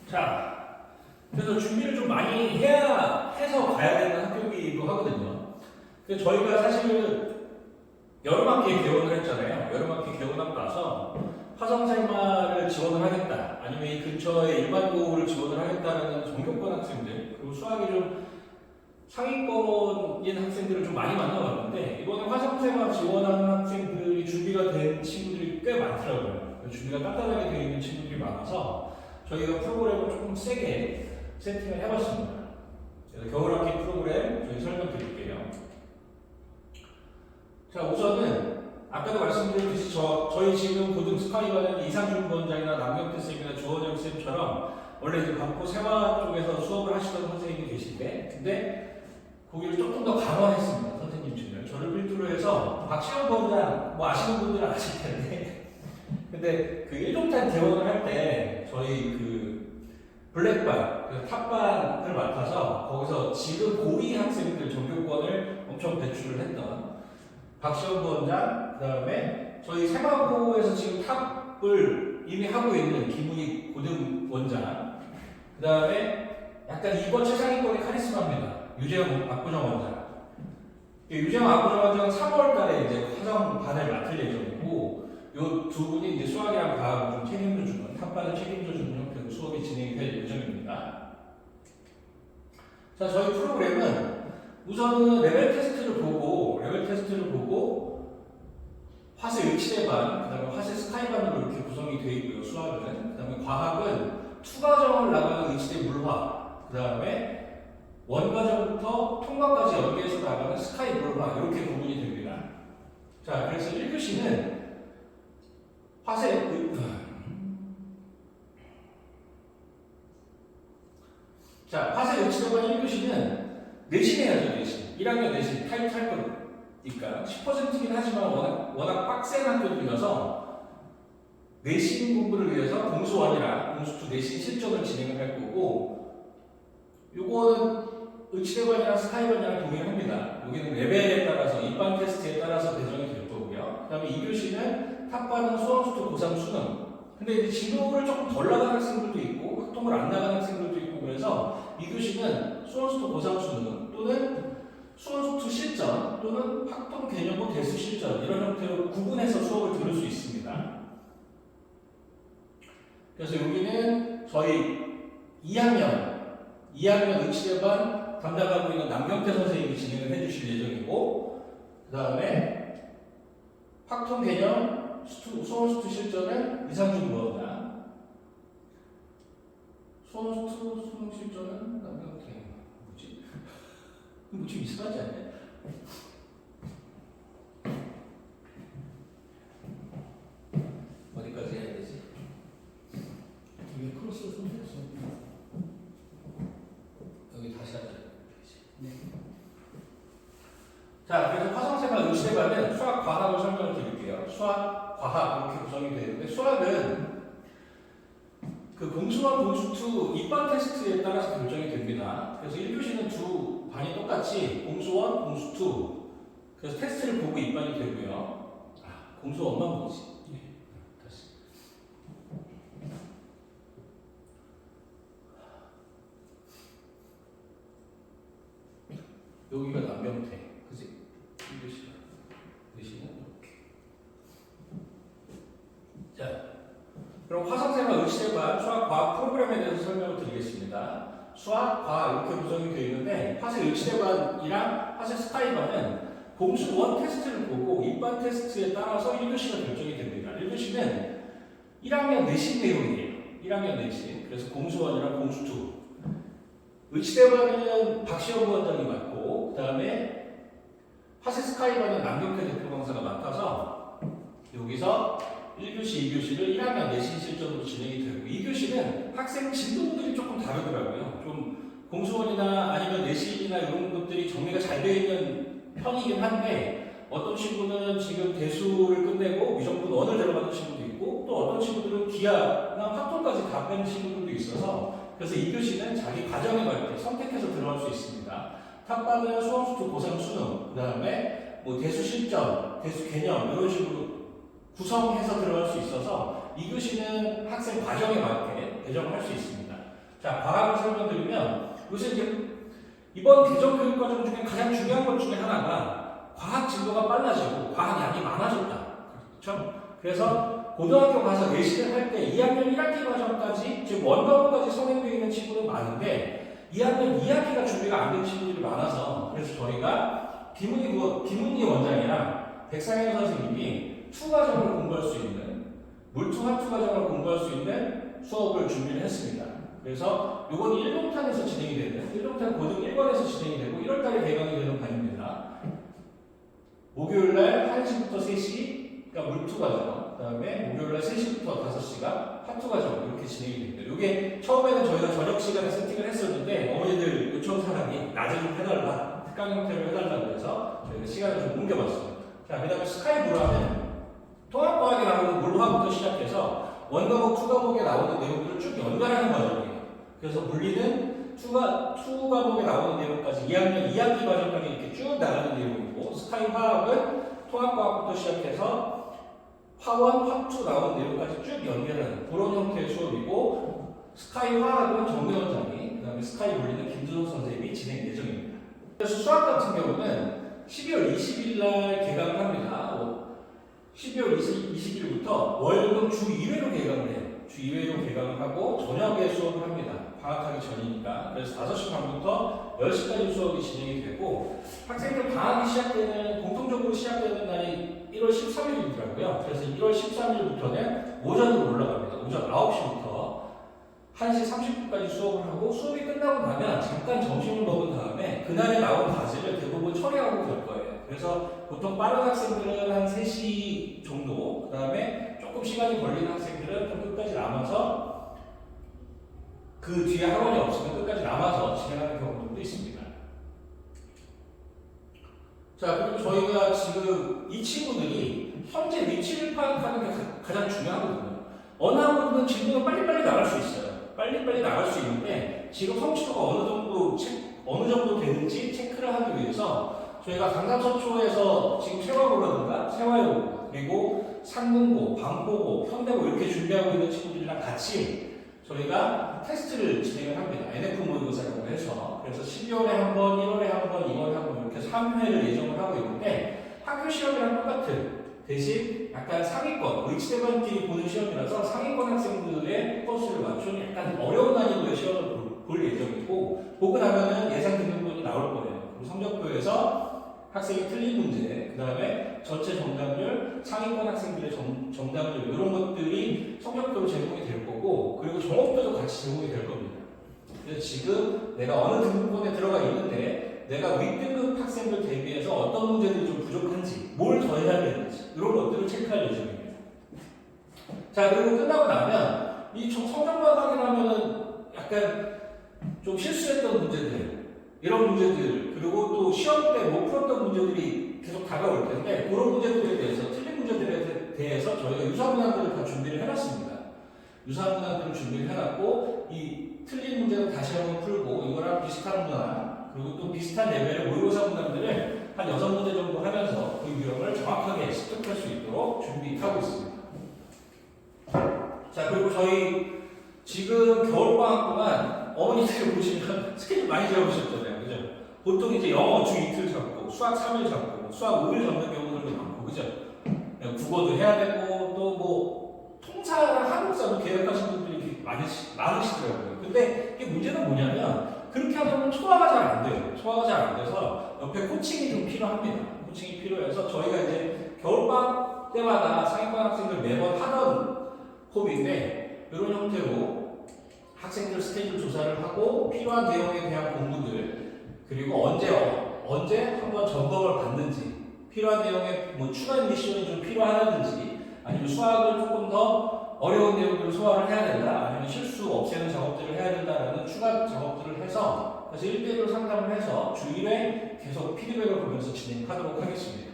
자, 그래서 준비를 좀 많이 해서 가야 되는 학교이기도 하거든요. 근데 저희가 사실은 여름학기에 개원을 했잖아요. 여름학기 개원하고 나서 화성생활을 지원을 하겠다, 아니면 이 근처에 일반고를 지원을 하겠다는 전교권 학생들, 그리고 수학이 좀 상위권인 학생들을 좀 많이 만나봤는데, 이번에 화성생활 지원하는 학생들이 준비가 된 친구들이 꽤 많더라고요. 준비가 단단하게 되어 있는 친구들이 많아서 저희가 프로그램을 조금 세게 세팅을 해봤습니다. 그래서 겨울학기 프로그램 저희 설명드릴게요. 자, 우선은 아까도 말씀드렸듯이 저희 지금 고등 스카이반은 이상준 부원장이나 남경태 쌤이나 주원영 쌤처럼 원래 이제 반포 세화 쪽에서 수업을 하시던 선생님이 계신데, 근데 거기를 조금 더 강화했습니다. 선생님 중에 저를 필두로 해서 박시영 부원장, 뭐 아시는 분들은 아실 텐데, 근데 그 1동탄 개원을 할 때 저희 그 블랙반, 그 탑반을 맡아서 거기서 지금 고2 학생들 전교권을 엄청 배출을 했던 박시영 부원장, 그 다음에 저희 세마고에서 지금 탑을 이미 하고 있는 김훈희 고등원장, 그 다음에 약간 이번 최상위권의 카리스마입니다. 유재영 압구정 원장. 유재영 압구정 원장은 3월 달에 이제 화성반을 맡을 예정이고, 요 두 분이 이제 수학이랑 과학을 좀 책임져주는, 탑반을 책임져주는 형태로 수업이 진행이 될 예정입니다. 자, 저희 프로그램은 우선은 레벨 테스트를 보고 화세 의치대반, 그 다음에 화세 스카이반으로 이렇게 구성이 되어 있고요. 수학은. 그 다음에 과학은 투과정을 나가는 의치대 물화, 그 다음에 원과정부터 통과까지 연계해서 나가는 스카이 물화, 이렇게 구분이 됩니다. 자, 그래서 1교시는 화세 의치대반 1교시는 내신해야죠, 내신. 1학년 내신 타입할 거니까 10%긴 하지만 워낙 빡센 학교들이라서 내신 공부를 위해서 공수1이랑 공수2 내신 실전을 진행을 할 거고, 요거는 의치대반이랑 스카이반이랑 동일합니다. 여기는 레벨에 따라서, 입반 테스트에 따라서 배정이 될 거고요. 그 다음에 2교시는 탑반은 수험수도 고3 수능. 근데 이제 진도를 조금 덜 나간 학생들도 있고 학통을 안 나간 학생들도 있고, 그래서 2교시는 수험수도 고3 수능 또는 수험수투 실전 또는 학통 개념고 대수 실전, 이런 형태로 구분해서 수업을 들을 수 있습니다. 그래서 여기는 저희 2학년 의치대반 담당하고 있는 남경태 선생님이 진행을 해주실 예정이고, 그 다음에 학통 개념 수험수투 실전은 이상준 부원장, 수험수투 수능 실전은 남경태. 뭐 좀 이상하지 않냐? 어디까지 해야 되지? 이게 크로스 선택서. 여기 다시 하자. 네. 자, 그래서 화성생활 의치대반은 수학, 과학을 설명을 드릴게요. 수학, 과학 이렇게 구성이 되어 있는데, 수학은 그 공수1, 공수2 입반 테스트에 따라서 결정이 됩니다. 그래서 1교시는 두 반이 똑같이 공수1, 공수2, 그래서 테스트를 보고 입반이 되고요. 공수1만 보지. 다시. 여기가 남경태, 그지? 1교시가. 내신은 이렇게. 자, 그럼 화성생활 의치대반 수학, 과학 프로그램에 대해서 설명을 드리겠습니다. 수학, 과학 이렇게 구성이 되어 있는데, 화세 의치대반이랑 화세 스카이반은 공수1 테스트를 보고 입반 테스트에 따라서 1교시가 결정이 됩니다. 1교시는 1학년 내신 내용이에요. 1학년 내신. 그래서 공수1이랑 공수2. 의치대반은 박시영 부원장이 맡고, 그 다음에 화세 스카이반은 남경태 대표 강사가 맡아서 여기서 1교시, 2교시를 1학년 내신 실전으로 진행이 되고, 2교시는 학생 진도들이 조금 다르더라고요. 좀 공수원이나 아니면 내신이나 이런 것들이 정리가 잘 되어 있는 편이긴 한데, 어떤 친구는 지금 대수를 끝내고 미적분 원을 들어가는 친구도 있고, 또 어떤 친구들은 기하나 확통까지 다 빼는 친구들도 있어서, 그래서 2교시는 자기 과정에 맞게 선택해서 들어갈 수 있습니다. 탑반은 수험수투 고3 수능, 그 다음에 뭐 대수 실전, 대수 개념 이런 식으로 구성해서 들어갈 수 있어서 2교시는 학생 과정에 맞게 배정을 할 수 있습니다. 자, 과학을 설명드리면 요새 이제 이번 개정 교육 과정 중에 가장 중요한 것 중에 하나가 과학 진도가 빨라지고 과학 양이 많아졌다. 그렇죠? 그래서 고등학교 가서 내신을 할 때 2학년 1학기 과정까지 즉 원과목까지 선행되어 있는 친구는 많은데 2학년 2학기가 준비가 안 된 친구들이 많아서 그래서 저희가 김은희 원장이랑 백상현 선생님이 투 과정을 공부할 수 있는 물투 화투 과정을 공부할 수 있는 수업을 준비를 했습니다. 그래서 이건 1동탄에서 진행이 되는 1동탄 고등 1관에서 진행이 되고 1월달에 개강이 되는 반입니다. 목요일날 1시부터 3시 그러니까 물투 과정 그 다음에 목요일날 3시부터 5시가 화투 과정 이렇게 진행이 됩니다. 이게 처음에는 저희가 저녁 시간에 세팅을 했었는데 어머니들 요청 사항이 낮에 좀 해달라 특강 형태로 해달라고 해서 저희가 시간을 좀 옮겨봤습니다. 자, 그 다음에 스카이브라는 통합과학에 나오는 물화부터 시작해서 원과목, 투과목에 나오는 내용들을 쭉 연결하는 과정이에요. 그래서 물리는 투 과목에 나오는 내용까지 2학년 2학기 과정까지 이렇게 쭉 나가는 내용이고 스카이 화학은 통합과학부터 시작해서 화원, 화투 나오는 내용까지 쭉 연결하는 그런 형태의 수업이고 스카이 화학은 정대 원장이 그 다음에 스카이 물리는 김준호 선생님이 진행 예정입니다. 그래서 수학 같은 경우는 12월 20일 날 개강을 합니다. 12월 20일부터 월금 주 2회로 개강을 해요. 주 2회로 개강을 하고 저녁에 수업을 합니다. 방학하기 전이니까. 그래서 5시 반부터 10시까지 수업이 진행이 되고 학생들 방학이 시작되는 공통적으로 시작되는 날이 1월 13일이더라고요. 그래서 1월 13일부터는 오전으로 올라갑니다. 오전 9시부터 1시 30분까지 수업을 하고 수업이 끝나고 나면 잠깐 점심을 먹은 다음에 그날에 나온 과제를 대부분 처리하고 갈 거예요. 그래서 보통 빠른 학생들은 한 3시 정도, 그 다음에 조금 시간이 걸리는 학생들은 좀 끝까지 남아서 그 뒤에 학원이 없으면 끝까지 남아서 진행하는 경우도 있습니다. 자, 그리고 저희가 지금 이 친구들이 현재 위치를 파악하는 게 가장 중요하거든요. 어느 학원은 질문은 빨리빨리 나갈 수 있어요. 빨리빨리 나갈 수 있는데 지금 성취도가 어느 정도 되는지 체크를 하기 위해서 저희가 강남서초에서 지금 세화고라든가 세화여고 그리고 상문고, 방고고, 현대고 이렇게 준비하고 있는 친구들이랑 같이 저희가 테스트를 진행을 합니다. NF 모의고사라고 해서 그래서 12월에 한 번, 1월에 한 번, 2월에 한 번 이렇게 3회를 예정을 하고 있는데 학교 시험이랑 똑같은 대신 약간 상위권, 의치대반끼리 보는 시험이라서 상위권 학생들의 코스를 맞춘 약간 어려운 난이도의 시험을 볼 예정이고 보고 나면은 예상 등급본이 나올 거예요. 그리고 성적표에서 학생이 틀린 문제, 그 다음에 전체 정답률, 상위권 학생들의 정답률 이런 것들이 성적표로 제공이 될 거고 그리고 종합표도 같이 제공이 될 겁니다. 그래서 지금 내가 어느 등급본에 들어가 있는데 내가 윗등급 학생들 대비해서 어떤 문제들이 좀 부족한지 뭘 더 해야 되는지 이런 것들을 체크할 예정입니다. 자, 그리고 끝나고 나면 이 성적만 확인하면은 약간 좀 실수했던 문제들 이런 문제들 그리고 또 시험 때 못 풀었던 문제들이 계속 다가올 텐데 그런 문제들에 대해서 틀린 문제들에 대해서 저희가 유사문항들을 다 준비를 해놨습니다. 유사문항들을 준비를 해놨고 이 틀린 문제는 다시 한번 풀고 이거랑 비슷한 문항 그리고 또 비슷한 레벨의 모의고사 문항들을 한 6문제 정도 하면서 그 유형을 정확하게 습득할 수 있도록 준비하고 있습니다. 자, 그리고 저희 지금 겨울방학 동안 어머니들 보시면 스케줄 많이 잡으셨잖아요. 그죠? 보통 이제 영어 주 이틀 잡고, 수학 3일 잡고, 수학 5일 잡는 경우들도 많고, 그죠? 국어도 해야 되고, 또 뭐, 통사랑 한국사도 계획하시는 분들이 많으시더라고요. 근데 이게 문제는 뭐냐면, 그렇게 하면 소화가 잘 안 돼요. 소화가 잘 안 돼서 옆에 코칭이 좀 필요합니다. 코칭이 필요해서 저희가 이제 겨울방학 때마다 상위권 학생들 매번 하던 폼인데, 이런 형태로 학생들 스케줄 조사를 하고 필요한 내용에 대한 공부들 그리고 언제 한번 점검을 받는지 필요한 내용에 뭐 추가 미션이 좀 필요하다든지 아니면 수학을 조금 더 어려운 내용들을 소화를 해야 된다 아니면 실수 없애는 작업들을 해야 된다라는 추가 작업들을 해서 그래서 1대1로 상담을 해서 주 1회 계속 피드백을 보면서 진행하도록 하겠습니다.